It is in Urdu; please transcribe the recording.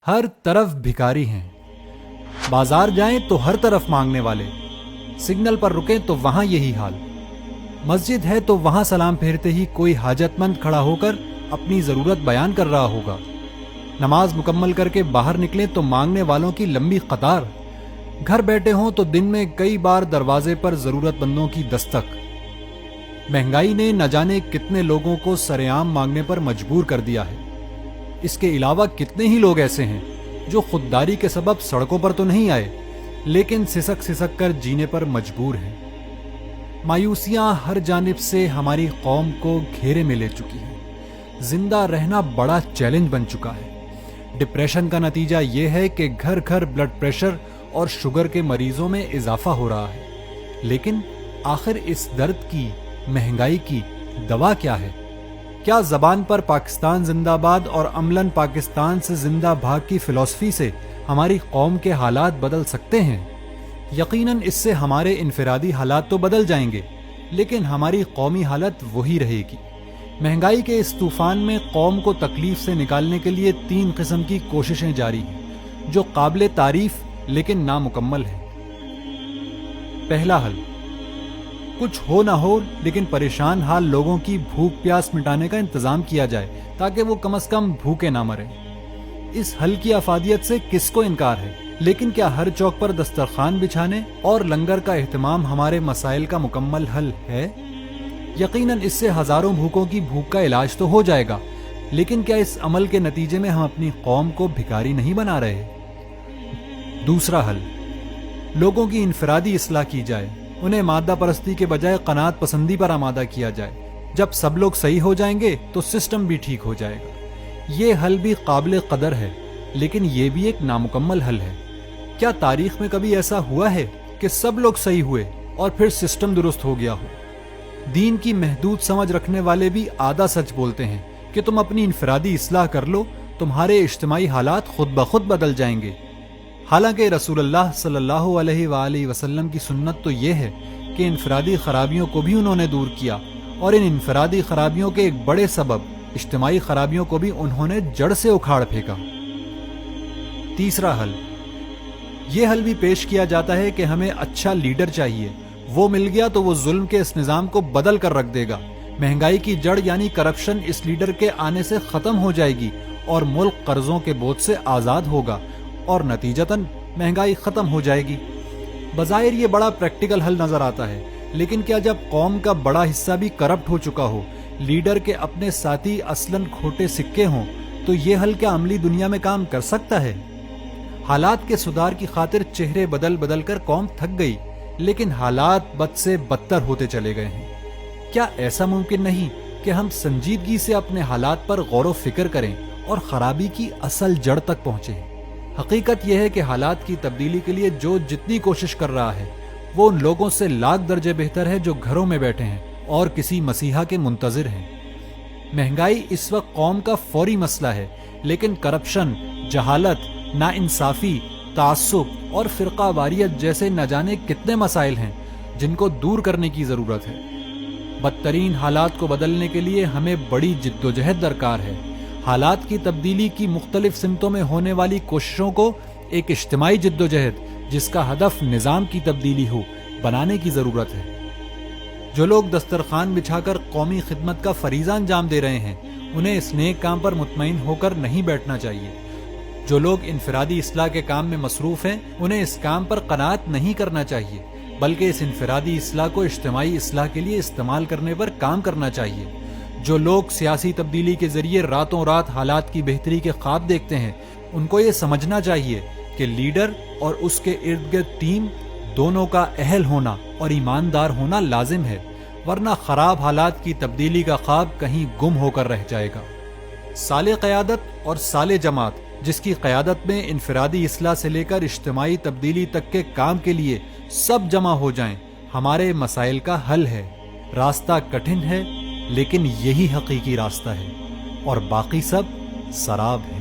ہر طرف بھکاری ہیں، بازار جائیں تو ہر طرف مانگنے والے، سگنل پر رکیں تو وہاں یہی حال، مسجد ہے تو وہاں سلام پھیرتے ہی کوئی حاجت مند کھڑا ہو کر اپنی ضرورت بیان کر رہا ہوگا، نماز مکمل کر کے باہر نکلیں تو مانگنے والوں کی لمبی قطار، گھر بیٹھے ہوں تو دن میں کئی بار دروازے پر ضرورت مندوں کی دستک۔ مہنگائی نے نہ جانے کتنے لوگوں کو سرعام مانگنے پر مجبور کر دیا ہے۔ اس کے علاوہ کتنے ہی لوگ ایسے ہیں جو خودداری کے سبب سڑکوں پر تو نہیں آئے لیکن سسک سسک کر جینے پر مجبور ہیں۔ مایوسیاں ہر جانب سے ہماری قوم کو گھیرے میں لے چکی ہیں، زندہ رہنا بڑا چیلنج بن چکا ہے۔ ڈپریشن کا نتیجہ یہ ہے کہ گھر گھر بلڈ پریشر اور شوگر کے مریضوں میں اضافہ ہو رہا ہے، لیکن آخر اس درد کی، مہنگائی کی دوا کیا ہے؟ کیا زبان پر پاکستان زندہ باد اور عملاً پاکستان سے زندہ بھاگ کی فلسفی سے ہماری قوم کے حالات بدل سکتے ہیں؟ یقیناً اس سے ہمارے انفرادی حالات تو بدل جائیں گے، لیکن ہماری قومی حالت وہی رہے گی۔ مہنگائی کے اس طوفان میں قوم کو تکلیف سے نکالنے کے لیے 3 قسم کی کوششیں جاری ہیں جو قابل تعریف لیکن نامکمل ہیں۔ پہلا حل، کچھ ہو نہ ہو لیکن پریشان حال لوگوں کی بھوک پیاس مٹانے کا انتظام کیا جائے تاکہ وہ کم از کم بھوکے نہ مریں۔ اس حل کی افادیت سے کس کو انکار ہے، لیکن کیا ہر چوک پر دسترخوان بچھانے اور لنگر کا اہتمام ہمارے مسائل کا مکمل حل ہے؟ یقیناً اس سے ہزاروں بھوکوں کی بھوک کا علاج تو ہو جائے گا، لیکن کیا اس عمل کے نتیجے میں ہم اپنی قوم کو بھکاری نہیں بنا رہے؟ دوسرا حل، لوگوں کی انفرادی اصلاح کی جائے، انہیں مادہ پرستی کے بجائے قناعت پسندی پر آمادہ کیا جائے۔ جب سب لوگ صحیح ہو جائیں گے تو سسٹم بھی ٹھیک ہو جائے گا۔ یہ حل بھی قابل قدر ہے، لیکن یہ بھی ایک نامکمل حل ہے۔ کیا تاریخ میں کبھی ایسا ہوا ہے کہ سب لوگ صحیح ہوئے اور پھر سسٹم درست ہو گیا ہو؟ دین کی محدود سمجھ رکھنے والے بھی آدھا سچ بولتے ہیں کہ تم اپنی انفرادی اصلاح کر لو، تمہارے اجتماعی حالات خود بخود بدل جائیں گے۔ حالانکہ رسول اللہ صلی اللہ علیہ وآلہ وسلم کی سنت تو یہ ہے کہ انفرادی خرابیوں کو بھی انہوں نے دور کیا، اور ان انفرادی خرابیوں کے ایک بڑے سبب اجتماعی خرابیوں کو بھی انہوں نے جڑ سے اکھاڑ پھینکا۔ تیسرا حل، یہ حل بھی پیش کیا جاتا ہے کہ ہمیں اچھا لیڈر چاہیے، وہ مل گیا تو وہ ظلم کے اس نظام کو بدل کر رکھ دے گا۔ مہنگائی کی جڑ یعنی کرپشن اس لیڈر کے آنے سے ختم ہو جائے گی اور ملک قرضوں کے بوجھ سے آزاد ہوگا اور نتیجتاً مہنگائی ختم ہو جائے گی۔ بظاہر یہ بڑا پریکٹیکل حل نظر آتا ہے، لیکن کیا جب قوم کا بڑا حصہ بھی کرپٹ ہو چکا ہو، لیڈر کے اپنے ساتھی اصلاً کھوٹے سکے ہوں، تو یہ حل کیا عملی دنیا میں کام کر سکتا ہے؟ حالات کے سدھار کی خاطر چہرے بدل بدل کر قوم تھک گئی، لیکن حالات بد سے بدتر ہوتے چلے گئے ہیں۔ کیا ایسا ممکن نہیں کہ ہم سنجیدگی سے اپنے حالات پر غور و فکر کریں اور خرابی کی اصل جڑ تک پہنچیں؟ حقیقت یہ ہے کہ حالات کی تبدیلی کے لیے جو جتنی کوشش کر رہا ہے وہ ان لوگوں سے لاکھ درجے بہتر ہے جو گھروں میں بیٹھے ہیں اور کسی مسیحا کے منتظر ہیں۔ مہنگائی اس وقت قوم کا فوری مسئلہ ہے، لیکن کرپشن، جہالت، ناانصافی، تعصب اور فرقہ واریت جیسے نہ جانے کتنے مسائل ہیں جن کو دور کرنے کی ضرورت ہے۔ بدترین حالات کو بدلنے کے لیے ہمیں بڑی جدوجہد درکار ہے۔ حالات کی تبدیلی کی مختلف سمتوں میں ہونے والی کوششوں کو ایک اجتماعی جدوجہد جس کا ہدف نظام کی تبدیلی ہو، بنانے کی ضرورت ہے۔ جو لوگ دسترخوان بچھا کر قومی خدمت کا فریضہ انجام دے رہے ہیں، انہیں اس نیک کام پر مطمئن ہو کر نہیں بیٹھنا چاہیے۔ جو لوگ انفرادی اصلاح کے کام میں مصروف ہیں، انہیں اس کام پر قناعت نہیں کرنا چاہیے، بلکہ اس انفرادی اصلاح کو اجتماعی اصلاح کے لیے استعمال کرنے پر کام کرنا چاہیے۔ جو لوگ سیاسی تبدیلی کے ذریعے راتوں رات حالات کی بہتری کے خواب دیکھتے ہیں، ان کو یہ سمجھنا چاہیے کہ لیڈر اور اس کے ارد گرد ٹیم دونوں کا اہل ہونا اور ایماندار ہونا لازم ہے، ورنہ خراب حالات کی تبدیلی کا خواب کہیں گم ہو کر رہ جائے گا۔ سالے قیادت اور سالے جماعت جس کی قیادت میں انفرادی اصلاح سے لے کر اجتماعی تبدیلی تک کے کام کے لیے سب جمع ہو جائیں، ہمارے مسائل کا حل ہے۔ راستہ کٹھن ہے، لیکن یہی حقیقی راستہ ہے، اور باقی سب سراب ہے۔